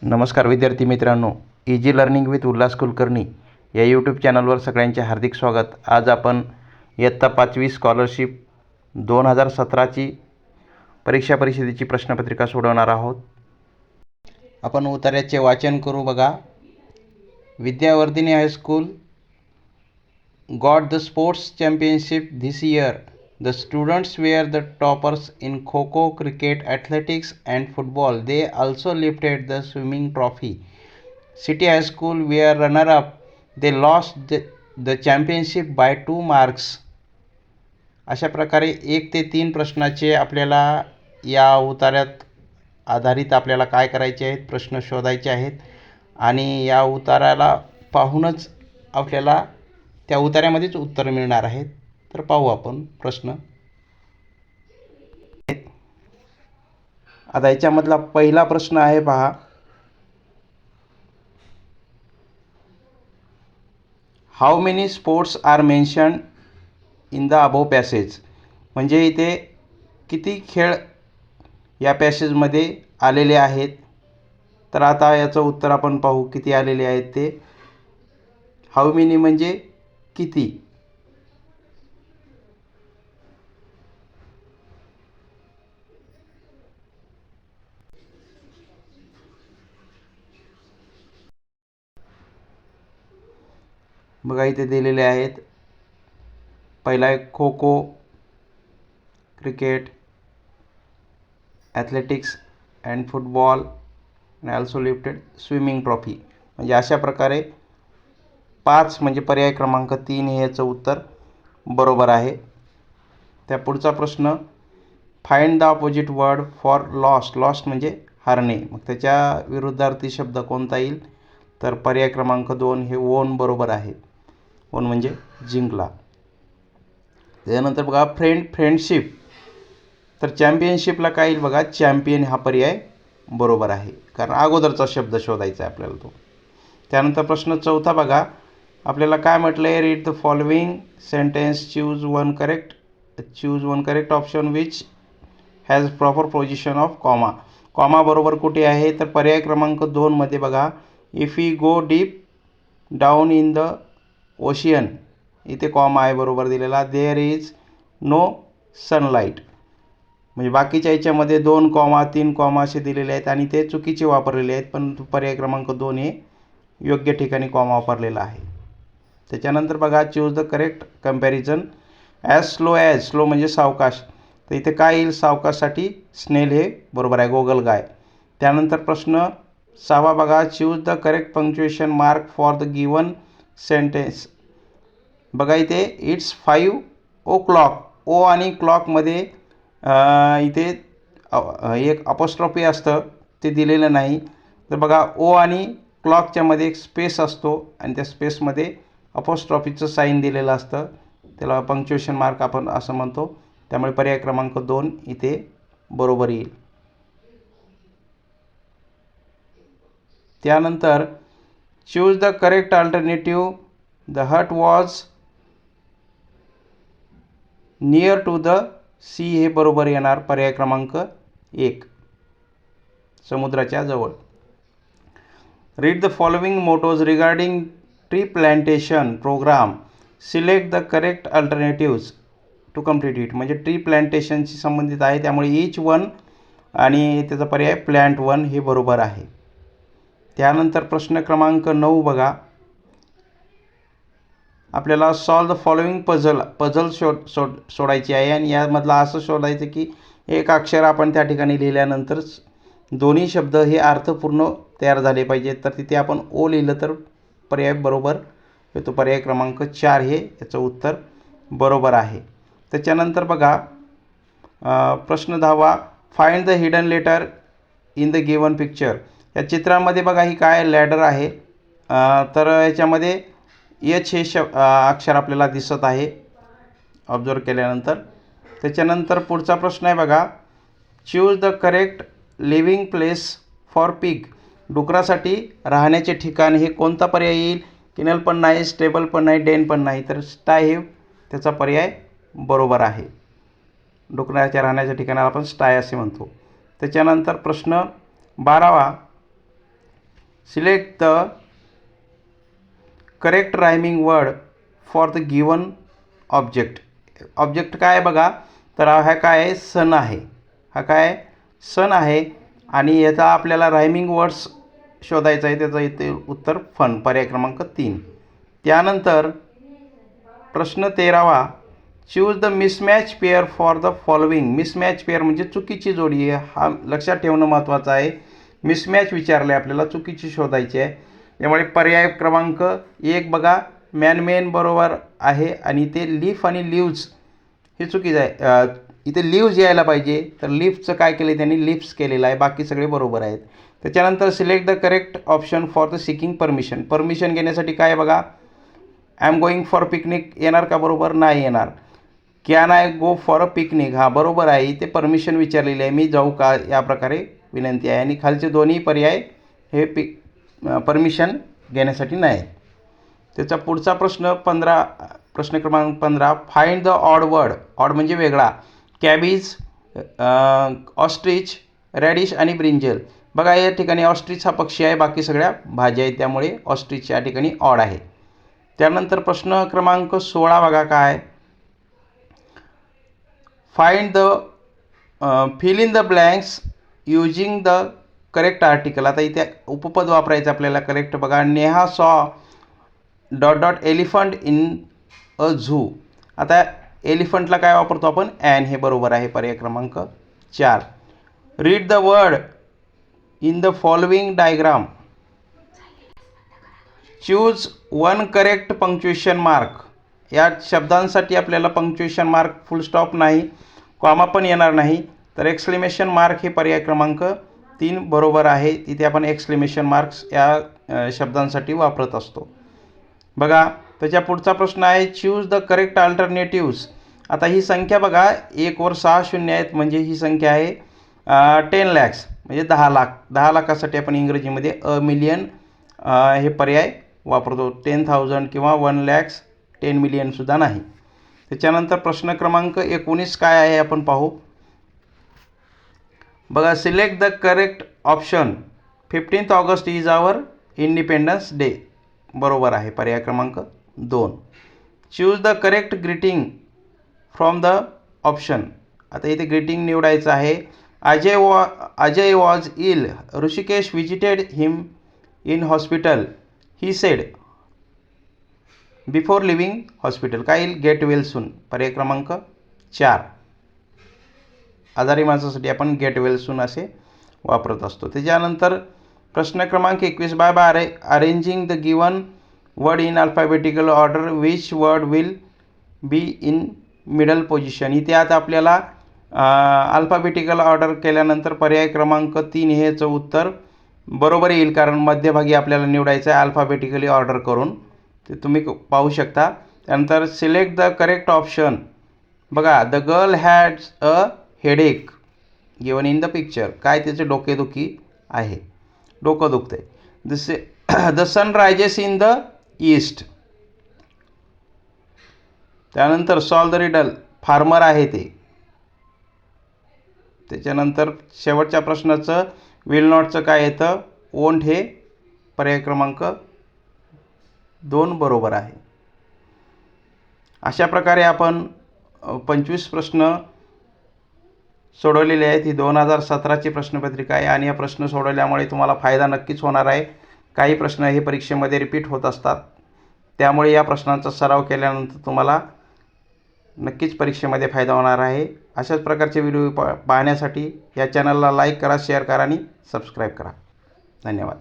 नमस्कार विद्यार्थी मित्रांनो, easy learning with Ulhas Kulkarni या यूट्यूब चॅनलवर सगळ्यांचे हार्दिक स्वागत. आज आपण इयत्ता 5वी स्कॉलरशिप 2017ची परीक्षा परिषदेची प्रश्नपत्रिका सोडवणार आहोत. आपण उत्तराचे वाचन करू. बघा, Vidyavardhini high school got the sports championship this year. The students were the toppers in Kho-Kho, cricket, athletics and football. They also lifted the swimming trophy. City High School were runner-up. They lost the championship by 2 marks. अशा प्रकारे 1 ते 3 प्रश्नाचे आपल्याला या उतार्यात आधारित आपल्याला काय करायचे आहेत, प्रश्न शोधायचे आहेत आणि या उताराला पाहूनच आपल्याला त्या उतार्यामध्येच उत्तर मिळणार आहेत. तर पाहू आपण प्रश्न. आता याच्यामधला पहिला प्रश्न आहे, पहा. How many sports are mentioned in the above passage. म्हणजे इथे किती खेळ या पॅसेजमध्ये आलेले आहेत. तर आता याचं उत्तर आपण पाहू किती आलेले आहेत ते. हाऊ मेनी म्हणजे किती. बघा, इथे दिलेले आहेत. पहिला आहे kho kho, cricket, athletics and football and also lifted swimming trophy. म्हणजे अशा प्रकारे 5 म्हणजे पर्याय क्रमांक 3 हे याचं उत्तर बरोबर आहे. त्या पुढचा प्रश्न, find the opposite word for lost. Lost म्हणजे हारणे. मग त्याच्या विरुद्धार्थी शब्द कोणता येईल. तर पर्याय क्रमांक 2 हे वोन बरोबर आहे. वोन म्हणजे जिंकला. त्यानंतर बघा, फ्रेंडशिप. तर चॅम्पियनशिपला काय येईल. बघा, चॅम्पियन हा पर्याय बरोबर आहे, कारण अगोदरचा शब्द शोधायचा आहे आपल्याला तो. त्यानंतर प्रश्न चौथा बघा, आपल्याला काय म्हटलं आहे. Read the following sentence, choose one correct option which has proper position of comma. Comma बरोबर कुठे आहे. तर पर्याय क्रमांक 2 मध्ये बघा, if you go deep down in the ocean. इथे कॉमा आहे बरोबर दिलेला. There is no sunlight. म्हणजे बाकीच्या याच्यामध्ये 2 कॉमा 3 कॉमा असे दिलेले आहेत आणि ते चुकीचे वापरलेले आहेत, पण पर्याय क्रमांक 2 हे योग्य ठिकाणी कॉमा वापरलेला आहे. त्याच्यानंतर बघा, choose the correct comparison. As slow म्हणजे सावकाश. तर इथे काय येईल. सावकाशसाठी स्नेल हे बरोबर आहे, गोगलगाय. त्यानंतर प्रश्न 6वा बघा, choose the correct punctuation mark for the given sentence. बघा, इथे इट्स 5 o'clock. ओ आणि क्लॉकमध्ये इथे एक अपॉस्ट्रॉफी असतं, ते दिलेलं नाही. तर बघा, ओ आणि क्लॉकच्या मध्ये एक स्पेस असतो आणि त्या स्पेसमध्ये अपॉस्ट्रॉफीचं साईन दिलेलं असतं. त्याला पंक्च्युएशन मार्क आपण असं म्हणतो. त्यामुळे पर्याय क्रमांक 2 इथे बरोबर येईल. त्यानंतर choose the correct alternative. The hut was near to the sea हे बरोबर येणार. पर्याय क्रमांक 1, समुद्राच्या जवळ. Read the following mottos regarding tree plantation programme. Select the correct alternatives to complete it. म्हणजे ट्री प्लांटेशनशी संबंधित आहे, त्यामुळे ईच वन आणि त्याचा पर्याय प्लांट 1 हे बरोबर आहे. त्यानंतर प्रश्न क्रमांक 9 बघा, आपल्याला सॉल्व द फॉलोइंग पझल सोडायची आहे आणि यामधला असं शोधायचं की एक अक्षर आपण त्या ठिकाणी लिहिल्यानंतर दोन्ही शब्द हे अर्थपूर्ण तयार झाले पाहिजेत. तर तिथे आपण ओ लिहिलं तर पर्याय बरोबर येतो. पर्याय क्रमांक 4 हे याचं उत्तर बरोबर आहे. त्याच्यानंतर बघा, प्रश्न 10वा, find the hidden letter in the given picture. या चित्रामध्ये बघा, ही काय लॅडर आहे. तर याच्यामध्ये एच हे अक्षर आपल्याला दिसत आहे ऑब्झर्व केल्यानंतर. त्याच्यानंतर पुढचा प्रश्न आहे बघा, choose the correct living place for pig. डुकरासाठी राहण्याचे ठिकाण हे कोणता पर्याय येईल. किनल पण नाही, स्टेबल पण नाही, डेन पण नाही. तर स्टाय हे त्याचा पर्याय बरोबर आहे. डुकराच्या राहण्याच्या ठिकाणाला आपण स्टाय असे म्हणतो. त्याच्यानंतर प्रश्न 12वा, select the correct rhyming word for the given object. Object काय आहे बघा, तर हा काय आहे, सन आहे. हा काय सन आहे आणि याचा आपल्याला रायमिंग वर्ड्स शोधायचा आहे. त्याचं इथे उत्तर फन, पर्याय क्रमांक 3. त्यानंतर प्रश्न 13वा, choose the mismatch pair for the following. Mismatch pair म्हणजे चुकीची जोडी आहे. हा लक्षात ठेवणं महत्त्वाचं आहे. मिसमॅच विचारले आपल्याला, चुकीची शोधायची आहे. त्यामुळे पर्याय क्रमांक 1 बघा, मॅन बरोबर आहे आणि ते लीफ आणि लिव्ज हे चुकीचं आहे. इथे लिव्ज यायला पाहिजे, तर लिफ्टचं काय केलं त्यांनी, लिफ्ट्स केलेलं आहे. बाकी सगळे बरोबर आहेत. त्याच्यानंतर select the correct option for the seeking permission. Permission घेण्यासाठी काय बघा, I am going for picnic येणार का, बरोबर नाही येणार. Can I go for a picnic, हा बरोबर आहे. इथे परमिशन विचारलेली आहे, मी जाऊ का, या प्रकारे विनंती आहे. आणि खालचे दोन्ही पर्याय हे परमिशन घेण्यासाठी नाही. त्याचा पुढचा प्रश्न प्रश्न क्रमांक 15, find the odd word. Odd म्हणजे वेगळा. कॅबेज, ऑस्ट्रिच, रॅडिश आणि ब्रिंजल. बघा या ठिकाणी ऑस्ट्रिच हा पक्षी आहे, बाकी सगळ्या भाज्या आहेत, त्यामुळे ऑस्ट्रिच या ठिकाणी ऑड आहे. त्यानंतर प्रश्न क्रमांक 16 बघा काय, find the fill in the blanks using the correct article. आता इथे उपपद वापरायचं आपल्याला करेक्ट. बघा, नेहा सॉ ... एलिफंट इन अ झू. आता एलिफंटला काय वापरतो आपण, ॲन, हे बरोबर आहे. पर्याय क्रमांक 4. Read the word in the following diagram. Choose one correct punctuation mark. या शब्दांसाठी आपल्याला पंक्च्युएशन मार्क, फुल स्टॉप नाही, कॉमा पण येणार नाही, तर एक्सक्लेमेशन मार्क हे पर्याय क्रमांक 3 बरोबर आहे. तिथे आपण एक्सक्लेमेशन मार्क्स या शब्दांसाठी वापरत असतो. बघा त्याच्या पुढचा प्रश्न आहे, चूज द करेक्ट अल्टरनेटिव्स. आता ही संख्या बघा, 1 वर 6 शून्य आहेत, म्हणजे ही संख्या आहे 10 lakhs, म्हणजे 10 लाख. 10 लाखासाठी आपण इंग्रजीमध्ये अ मिलियन हे पर्याय वापरतो. 10,000 किंवा 1 lakhs, 10 million सुद्धा नाही. त्याच्यानंतर प्रश्न क्रमांक 19 काय आहे आपण पाहू. बघा, select the correct option. 15th August is our independence day. बरोबर आहे. पर्याय क्रमांक 2. Choose the correct greeting from the option. आता इथे ग्रीटिंग निवडायचं आहे. Ajay was ill. Rishikesh visited him in hospital. He said before leaving hospital. काय येईल, गेट वेल सून. पर्याय क्रमांक 4. आजारी माणसासाठी आपण गेट वेल सून असे वापरत असतो. त्याच्यानंतर प्रश्न क्रमांक 21, by arranging the given word in alphabetical order which word will be in middle position. इथे आता आपल्याला अल्फाबेटिकल ऑर्डर केल्यानंतर पर्याय क्रमांक 3 हेचं उत्तर बरोबर येईल, कारण मध्यभागी आपल्याला निवडायचं आहे अल्फाबेटिकली ऑर्डर करून. ते तुम्ही पाहू शकता. त्यानंतर सिलेक्ट द करेक्ट ऑप्शन. बघा, the girl has a headache given in the picture. काय त्याचे डोकेदुखी आहे, डोकं दुखते. The sun rises in the east. त्यानंतर सॉल्व द रिडल. फार्मर आहे ते. त्याच्यानंतर शेवटच्या प्रश्नाचं विल नॉटचं काय येतं, वोंट, हे पर्याय क्रमांक 2 बरोबर आहे. अशा प्रकारे आपण 25 प्रश्न सोडवलेले आहेत. ही 2017ची प्रश्नपत्रिका आहे आणि या प्रश्न सोडवल्यामुळे तुम्हाला फायदा नक्कीच होणार आहे. काही प्रश्न हे परीक्षेमध्ये रिपीट होत असतात, त्यामुळे या प्रश्नांचा सराव केल्यानंतर तुम्हाला नक्कीच परीक्षेमध्ये फायदा होणार आहे. अशाच प्रकारचे व्हिडिओ पाहण्यासाठी या चॅनलला लाईक करा, शेअर करा आणि सबस्क्राईब करा. धन्यवाद.